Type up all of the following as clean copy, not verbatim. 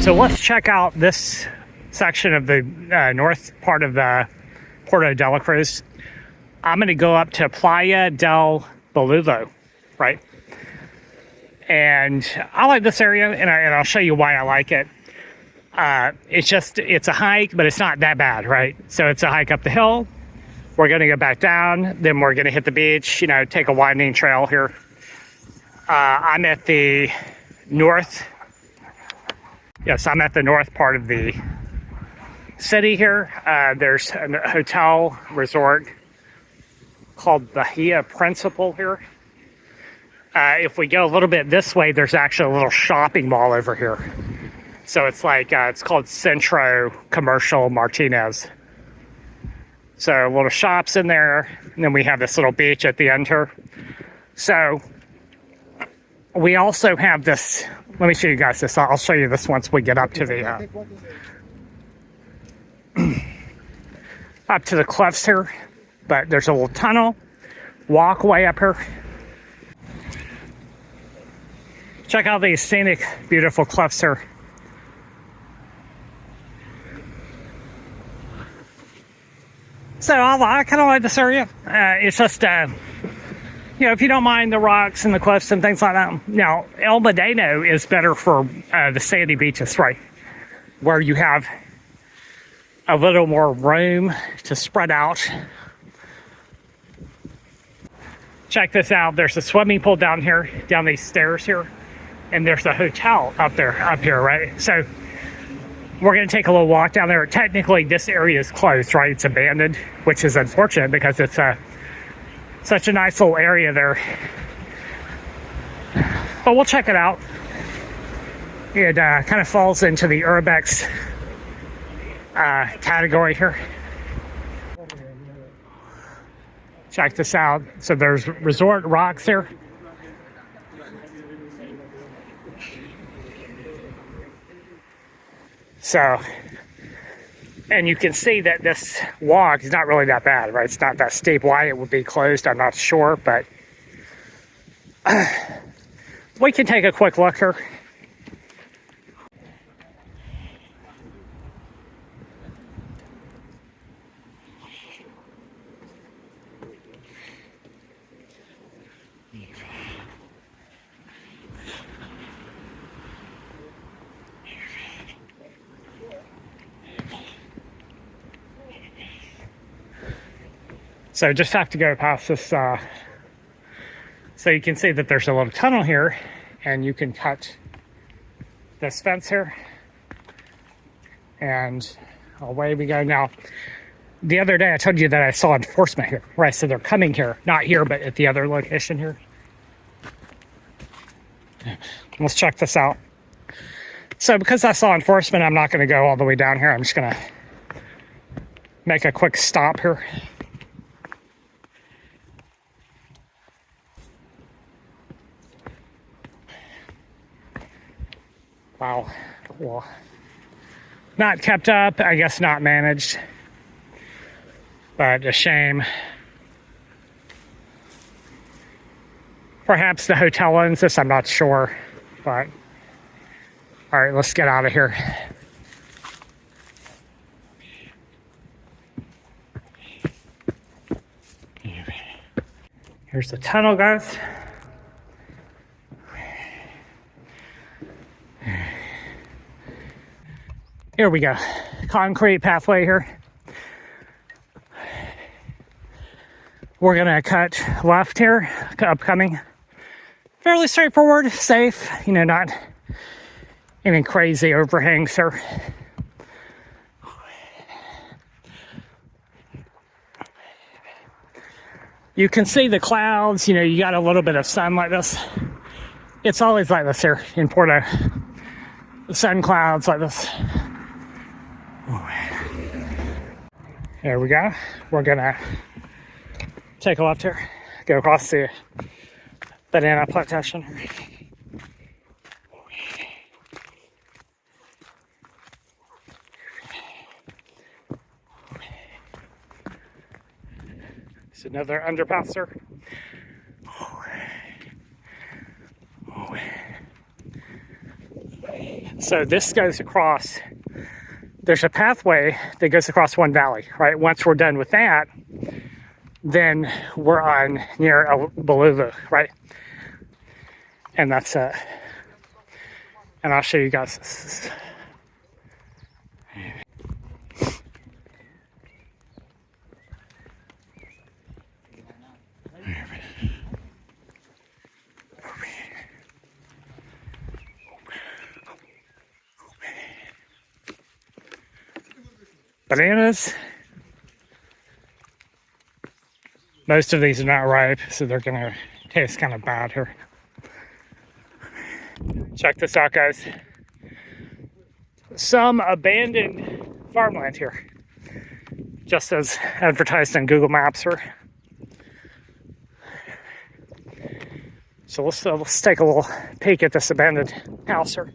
So let's check out this section of the north part of the Puerto de la Cruz. I'm going to go up to Playa Bollullo, right? And I like this area, and I'll show you why I like it. It's a hike, but it's not that bad, right? So it's a hike up the hill. We're going to go back down, then we're going to hit the beach, you know, take a winding trail here. I'm at the north. Yes, I'm at the north part of the city here. There's a hotel resort called Bahia Principal here. If we go a little bit this way, there's actually a little shopping mall over here. So it's like, it's called Centro Comercial Martinez. So little shops in there, and then we have this little beach at the end here. So we also have this, let me show you guys this. I'll show you this once we get up to the up to the cliffs here. But there's a little tunnel, walkway up here. Check out these scenic, beautiful cliffs here. So I kind of like this area. It's just, you know, if you don't mind the rocks and the cliffs and things like that. Now, El Medano is better for the sandy beaches, right? Where you have a little more room to spread out. Check this out. There's a swimming pool down here, down these stairs here. And there's a hotel up here, right? So we're going to take a little walk down there. Technically, this area is closed, right? It's abandoned, which is unfortunate because it's such a nice little area there. But we'll check it out. It kind of falls into the urbex category here. Check this out. So there's resort rocks here. So, and you can see that this walk is not really that bad, right? It's not that steep. Why it would be closed, I'm not sure, but we can take a quick look here. So just have to go past this, so you can see that there's a little tunnel here, and you can cut this fence here, and away we go. Now, the other day I told you that I saw enforcement here, right? So they're coming here, not here, but at the other location here. Let's check this out. So because I saw enforcement, I'm not going to go all the way down here. I'm just going to make a quick stop here. Wow, well, not kept up, I guess not managed, but a shame. Perhaps the hotel owns this, I'm not sure, but all right, let's get out of here. Here's the tunnel, guys. Here we go. Concrete pathway here. We're gonna cut left here, upcoming. Fairly straightforward, safe, you know, not any crazy overhangs here. You can see the clouds, you know, you got a little bit of sun like this. It's always like this here in Puerto. The sun clouds like this. There we go. We're gonna take a left here, go across the banana plantation. It's another underpass, sir. So this goes across, there's a pathway that goes across one valley, right? Once we're done with that, then we're on near Bollullo, right? And that's and I'll show you guys this. Bananas. Most of these are not ripe, so they're gonna taste kind of bad here. Check this out, guys. Some abandoned farmland here, just as advertised on Google Maps here. So let's take a little peek at this abandoned house here.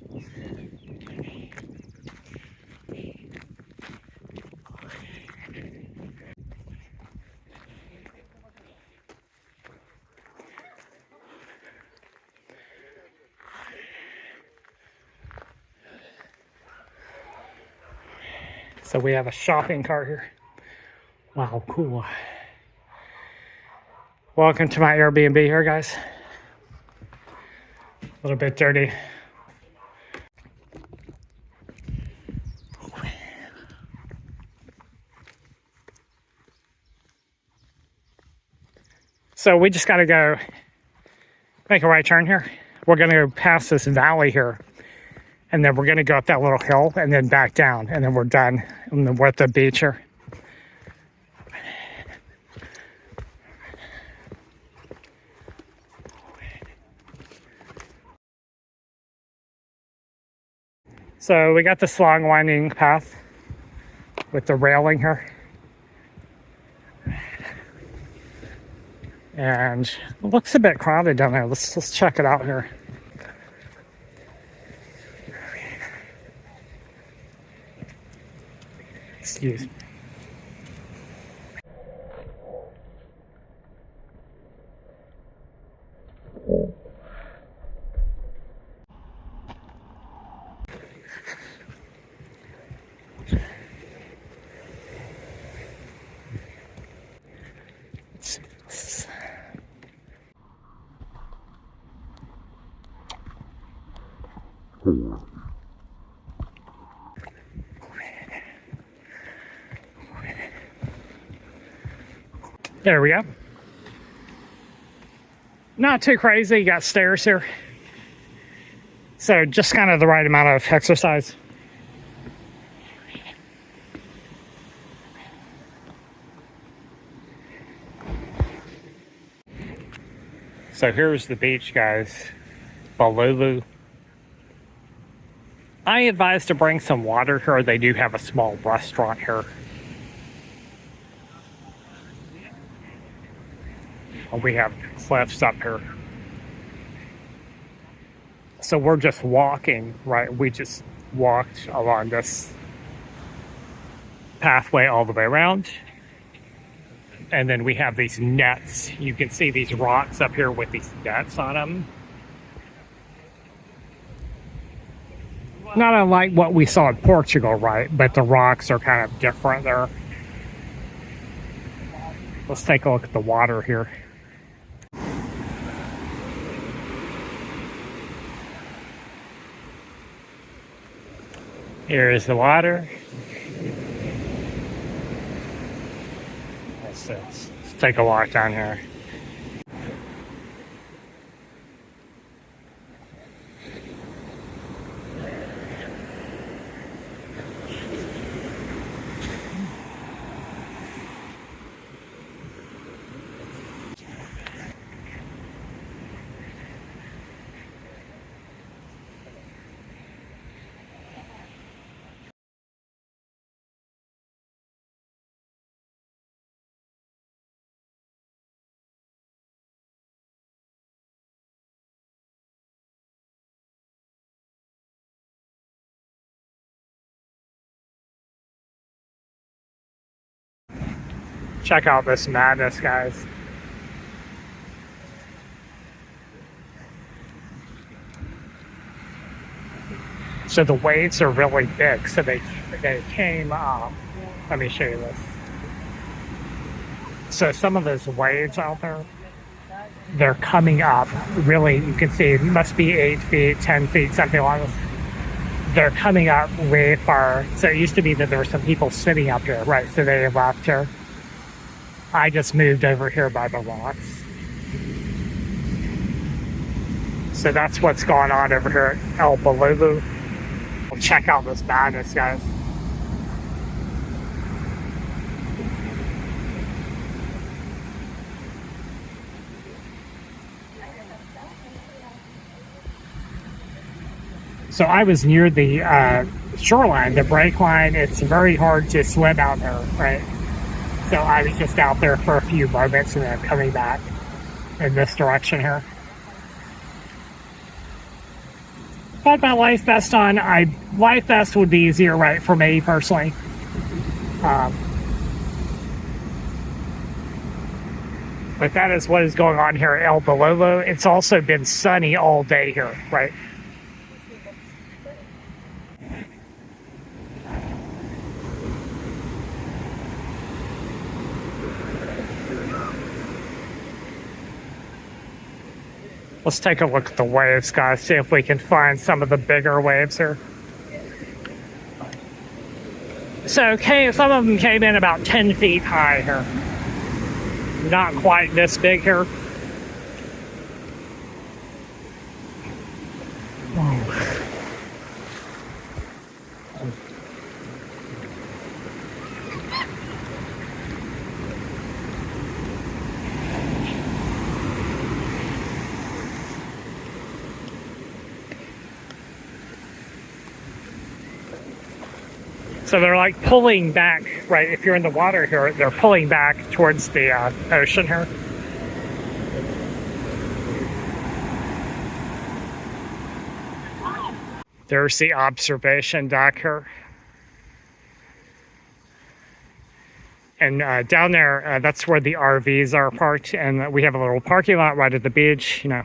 So we have a shopping cart here. Wow, cool. Welcome to my Airbnb here, guys. A little bit dirty. So we just gotta go make a right turn here. We're gonna go past this valley here, and then we're gonna go up that little hill and then back down, and then we're done. And then we're at the beach here. So we got this long winding path with the railing here. And it looks a bit crowded down there. Let's check it out here. Excuse me. There we go. Not too crazy. You got stairs here. So just kind of the right amount of exercise. So here's the beach, guys. Bollullo. I advise to bring some water here. They do have a small restaurant here. We have cliffs up here. So we're just walking, right? We just walked along this pathway all the way around. And then we have these nets. You can see these rocks up here with these nets on them. Not unlike what we saw in Portugal, right? But the rocks are kind of different there. Let's take a look at the water here. Here is the water. Let's take a walk down here. Check out this madness, guys. So the waves are really big. So they came up. Let me show you this. So some of those waves out there, they're coming up. Really, you can see it must be 8 feet, 10 feet, something like this. They're coming up way far. So it used to be that there were some people sitting up here, right? So they left here. I just moved over here by the rocks. So that's what's going on over here at El Bollullo. We'll check out this madness, guys. So I was near the shoreline, the break line. It's very hard to swim out there, right? So I was just out there for a few moments and then coming back in this direction here. If I had my life vest on, life vest would be easier, right, for me personally. But that is what is going on here at El Bollullo. It's also been sunny all day here, right? Let's take a look at the waves, guys, see if we can find some of the bigger waves here. So, okay, some of them came in about 10 feet high here. Not quite this big here. So they're like pulling back, right? If you're in the water here, they're pulling back towards the ocean here. There's the observation deck here. And down there, that's where the RVs are parked. And we have a little parking lot right at the beach, you know.